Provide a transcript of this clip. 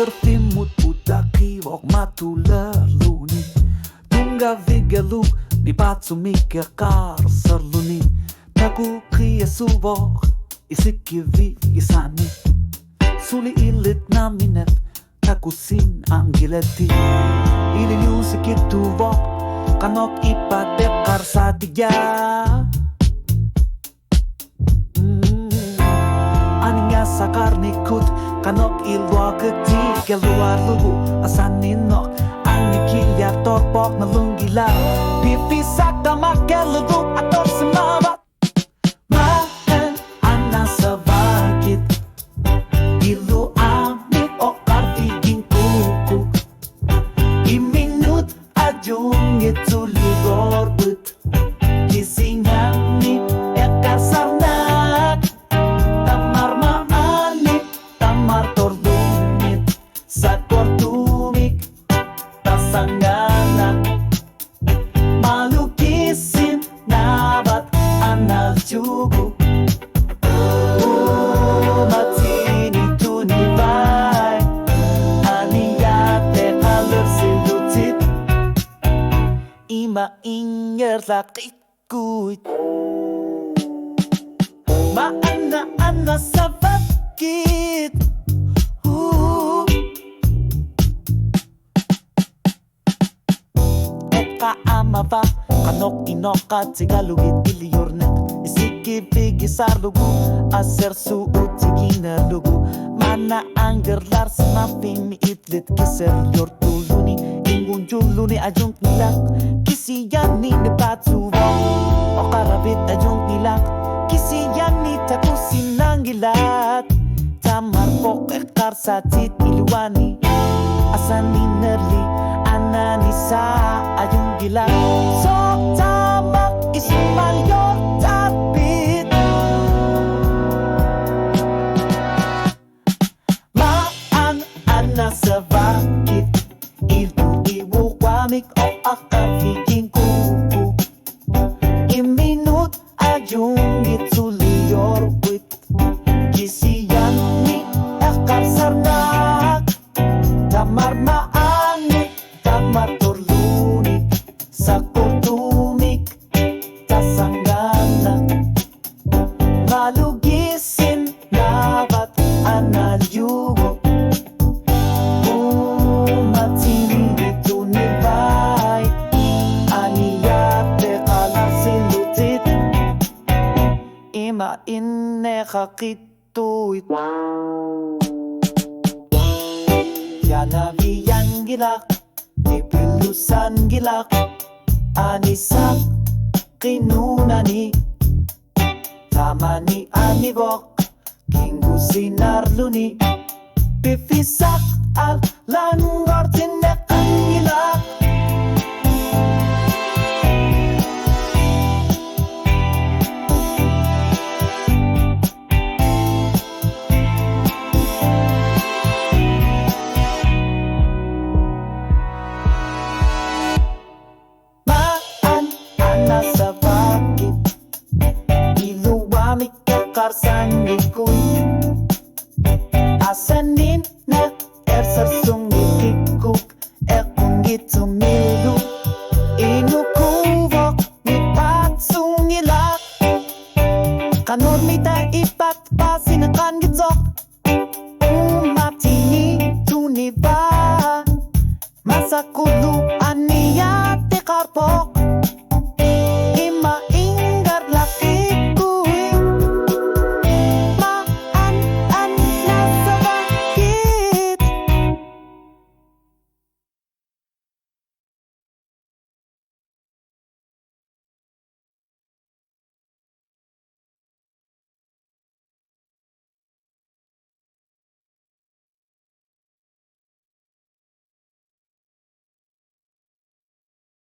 sertimut udakivok matulerluni Tunga vigeluk di patsumike karserluni Taku kia subok isikivi isani Suli ilit naminet takusin anggileti Ililiu sikituvok kanok ipadekar sa tiga Aninya sakar nikut kanok ilwa ketik keluar lugu asaninok Ani kilyar torpok nalunggila Pipisak damak keluduk ator semabat Mahen ana sabagit Ilu amik okar figing kuku Iminut ajung itu ligorbut Kisingani ekar sarnak Tamar maani tamar tordumit Sakor tumik tasangganak Malukisin nabat anal jugu Matini tunibay Aniyate alur silutit Ima inger lakikut Maana sa bakit Eka amava kanok inokat sigalugit iliyornet Isiki pigisar lugu aser suut siginer lugu Mana anggerlar semapin itlit kiser yor tuluni Ingun juluni ajung nilak kisiyani debat subok Okarabit ajung nilak kisiyani takusin ang gilat Tamar pok ekar satit iluwani Asani nerli ananisa ajung gilat Sok tamak isipal yor tapit Maan ana sa bakit Iltu iwu wamik o akafiging kuku Iminut ajung ituli yor wit Kisiyan ni akar sarnak Tamar maani tamar torluni Sakor tumik tasangganak Malugisin nabat anal yugo Matini tunibay Aniyate kalar silutit Ima inne kakituit Yanabiyan gilak Dipilusan gilak Anisak kinunani Tamani anibok Kinggusinar luni Pipisak al langor tinek ang gilak Maan ana sa